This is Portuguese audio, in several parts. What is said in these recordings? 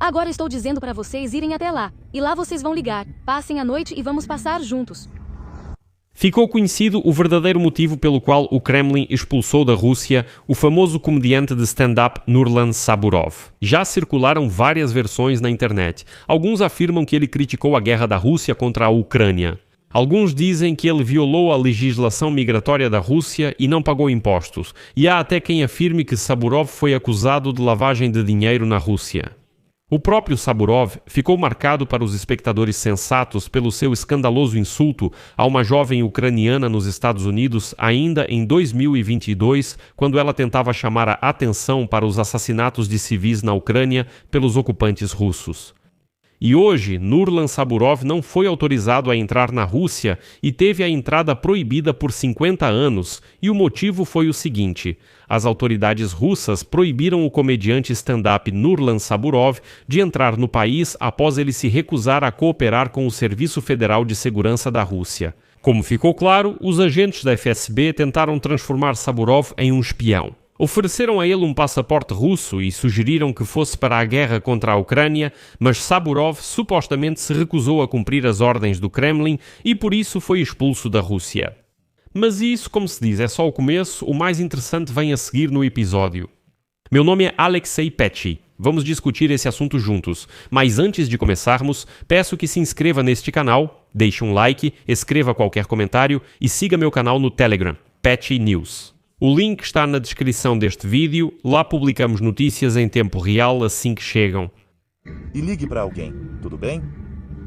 Agora estou dizendo para vocês irem até lá. E lá vocês vão ligar. Passem a noite e vamos passar juntos. Ficou conhecido o verdadeiro motivo pelo qual o Kremlin expulsou da Rússia o famoso comediante de stand-up Nurlan Saburov. Já circularam várias versões na internet. Alguns afirmam que ele criticou a guerra da Rússia contra a Ucrânia. Alguns dizem que ele violou a legislação migratória da Rússia e não pagou impostos. E há até quem afirme que Saburov foi acusado de lavagem de dinheiro na Rússia. O próprio Saburov ficou marcado para os espectadores sensatos pelo seu escandaloso insulto a uma jovem ucraniana nos Estados Unidos ainda em 2022, quando ela tentava chamar a atenção para os assassinatos de civis na Ucrânia pelos ocupantes russos. E hoje, Nurlan Saburov não foi autorizado a entrar na Rússia e teve a entrada proibida por 50 anos, e o motivo foi o seguinte: as autoridades russas proibiram o comediante stand-up Nurlan Saburov de entrar no país após ele se recusar a cooperar com o Serviço Federal de Segurança da Rússia. Como ficou claro, os agentes da FSB tentaram transformar Saburov em um espião. Ofereceram a ele um passaporte russo e sugeriram que fosse para a guerra contra a Ucrânia, mas Saburov supostamente se recusou a cumprir as ordens do Kremlin e por isso foi expulso da Rússia. Mas isso, como se diz, é só o começo, o mais interessante vem a seguir no episódio. Meu nome é Alexei Petchy. Vamos discutir esse assunto juntos, mas antes de começarmos, peço que se inscreva neste canal, deixe um like, escreva qualquer comentário e siga meu canal no Telegram, Petchy News. O link está na descrição deste vídeo, lá publicamos notícias em tempo real assim que chegam. E ligue para alguém, tudo bem?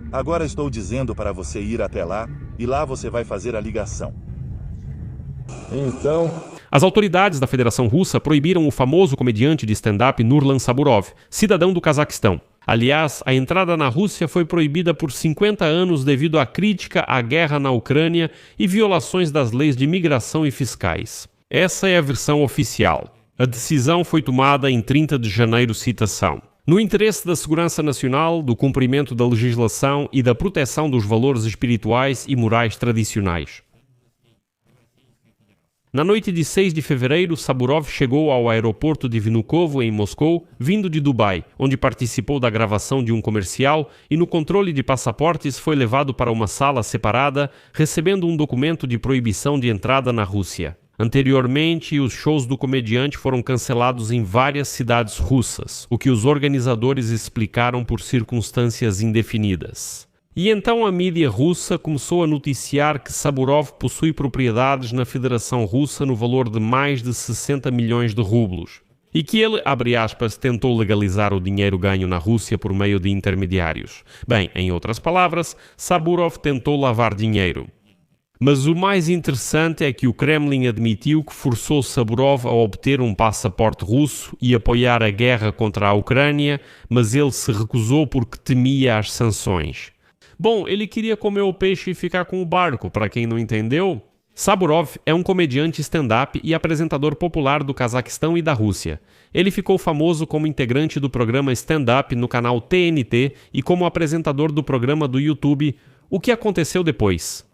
Agora estou dizendo para você ir até lá, e lá você vai fazer a ligação. Então... As autoridades da Federação Russa proibiram o famoso comediante de stand-up Nurlan Saburov, cidadão do Cazaquistão. Aliás, a entrada na Rússia foi proibida por 50 anos devido à crítica à guerra na Ucrânia e violações das leis de migração e fiscais. Essa é a versão oficial. A decisão foi tomada em 30 de janeiro, citação. No interesse da segurança nacional, do cumprimento da legislação e da proteção dos valores espirituais e morais tradicionais. Na noite de 6 de fevereiro, Saburov chegou ao aeroporto de Vnukovo, em Moscou, vindo de Dubai, onde participou da gravação de um comercial e no controle de passaportes foi levado para uma sala separada, recebendo um documento de proibição de entrada na Rússia. Anteriormente, os shows do comediante foram cancelados em várias cidades russas, o que os organizadores explicaram por circunstâncias indefinidas. E então a mídia russa começou a noticiar que Saburov possui propriedades na Federação Russa no valor de mais de 60 milhões de rublos, e que ele, abre aspas, tentou legalizar o dinheiro ganho na Rússia por meio de intermediários. Bem, em outras palavras, Saburov tentou lavar dinheiro. Mas o mais interessante é que o Kremlin admitiu que forçou Saburov a obter um passaporte russo e apoiar a guerra contra a Ucrânia, mas ele se recusou porque temia as sanções. Bom, ele queria comer o peixe e ficar com o barco, para quem não entendeu. Saburov é um comediante stand-up e apresentador popular do Cazaquistão e da Rússia. Ele ficou famoso como integrante do programa stand-up no canal TNT e como apresentador do programa do YouTube O que Aconteceu Depois.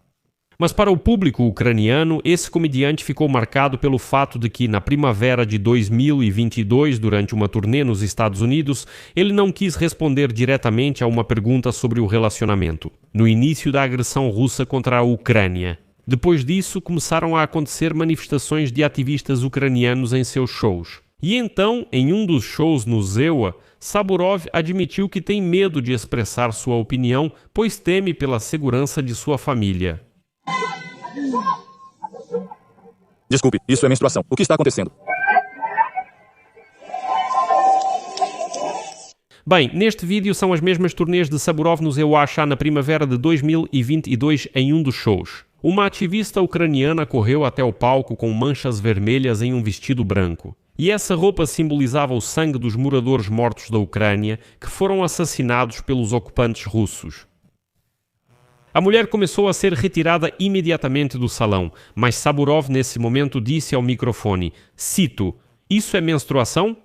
Mas para o público ucraniano, esse comediante ficou marcado pelo fato de que, na primavera de 2022, durante uma turnê nos Estados Unidos, ele não quis responder diretamente a uma pergunta sobre o relacionamento, no início da agressão russa contra a Ucrânia. Depois disso, começaram a acontecer manifestações de ativistas ucranianos em seus shows. E então, em um dos shows no Zewa, Saburov admitiu que tem medo de expressar sua opinião, pois teme pela segurança de sua família. Desculpe, isso é menstruação. O que está acontecendo? Bem, neste vídeo são as mesmas turnês de Saburov no Zewa na primavera de 2022 em um dos shows. Uma ativista ucraniana correu até o palco com manchas vermelhas em um vestido branco. E essa roupa simbolizava o sangue dos moradores mortos da Ucrânia que foram assassinados pelos ocupantes russos. A mulher começou a ser retirada imediatamente do salão, mas Saburov nesse momento disse ao microfone, cito, "Isso é menstruação?"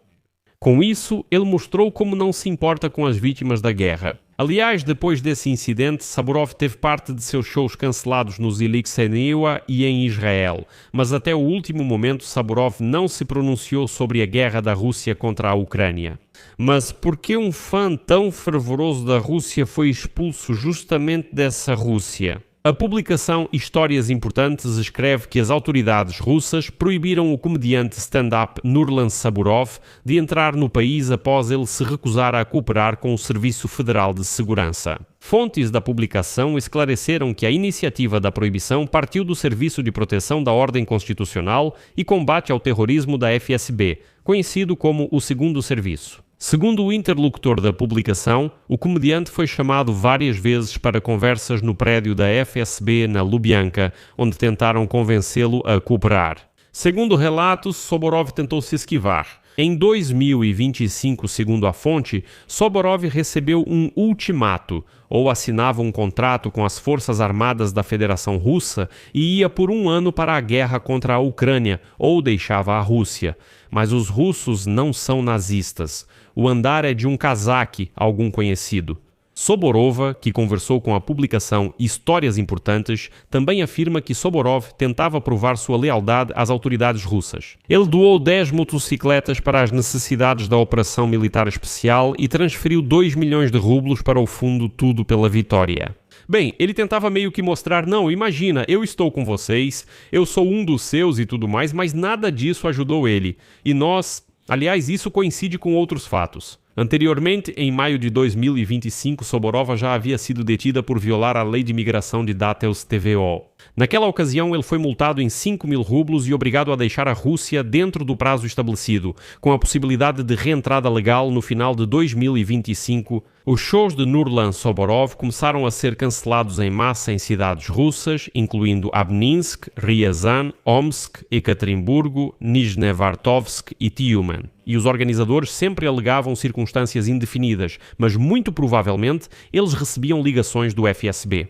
Com isso, ele mostrou como não se importa com as vítimas da guerra. Aliás, depois desse incidente, Saburov teve parte de seus shows cancelados nos Elixeniwa e em Israel, mas até o último momento Saburov não se pronunciou sobre a guerra da Rússia contra a Ucrânia. Mas por que um fã tão fervoroso da Rússia foi expulso justamente dessa Rússia? A publicação Histórias Importantes escreve que as autoridades russas proibiram o comediante stand-up Nurlan Saburov de entrar no país após ele se recusar a cooperar com o Serviço Federal de Segurança. Fontes da publicação esclareceram que a iniciativa da proibição partiu do Serviço de Proteção da Ordem Constitucional e Combate ao Terrorismo da FSB, conhecido como o Segundo Serviço. Segundo o interlocutor da publicação, o comediante foi chamado várias vezes para conversas no prédio da FSB na Lubyanka, onde tentaram convencê-lo a cooperar. Segundo relatos, Soborov tentou se esquivar. Em 2025, segundo a fonte, Soborov recebeu um ultimato, ou assinava um contrato com as Forças Armadas da Federação Russa e ia por 1 ano para a guerra contra a Ucrânia, ou deixava a Rússia. Mas os russos não são nazistas. O andar é de um cazaque, algum conhecido. Soborova, que conversou com a publicação Histórias Importantes, também afirma que Soborov tentava provar sua lealdade às autoridades russas. Ele doou 10 motocicletas para as necessidades da Operação Militar Especial e transferiu 2 milhões de rublos para o fundo Tudo pela Vitória. Bem, ele tentava meio que mostrar, não, imagina, eu estou com vocês, eu sou um dos seus e tudo mais, mas nada disso ajudou ele. E nós, aliás, isso coincide com outros fatos. Anteriormente, em maio de 2025, Soborova já havia sido detida por violar a lei de imigração de Datels TVO. Naquela ocasião, ele foi multado em 5.000 rublos e obrigado a deixar a Rússia dentro do prazo estabelecido, com a possibilidade de reentrada legal no final de 2025. Os shows de Nurlan Soborov começaram a ser cancelados em massa em cidades russas, incluindo Abninsk, Ryazan, Omsk, Ekaterimburgo, Nizhnevartovsk e Tyumen. E os organizadores sempre alegavam circunstâncias indefinidas, mas muito provavelmente eles recebiam ligações do FSB.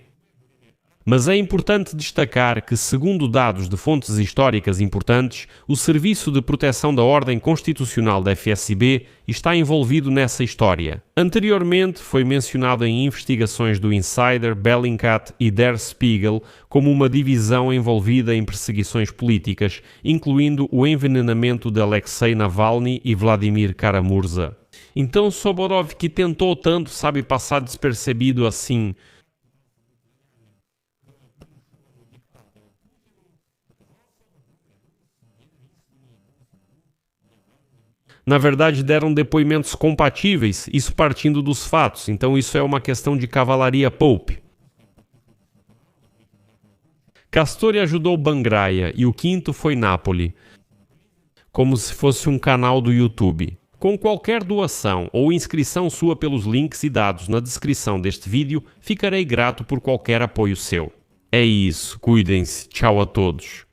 Mas é importante destacar que, segundo dados de fontes históricas importantes, o Serviço de Proteção da Ordem Constitucional da FSB está envolvido nessa história. Anteriormente, foi mencionado em investigações do Insider, Bellingcat e Der Spiegel como uma divisão envolvida em perseguições políticas, incluindo o envenenamento de Alexei Navalny e Vladimir Kara-Murza. Então Soborov, que tentou tanto, sabe passar despercebido assim? Na verdade, deram depoimentos compatíveis, isso partindo dos fatos, então isso é uma questão de cavalaria Pope. Castori ajudou Bangraia e o quinto foi Napoli, como se fosse um canal do YouTube. Com qualquer doação ou inscrição sua pelos links e dados na descrição deste vídeo, ficarei grato por qualquer apoio seu. É isso, cuidem-se, tchau a todos.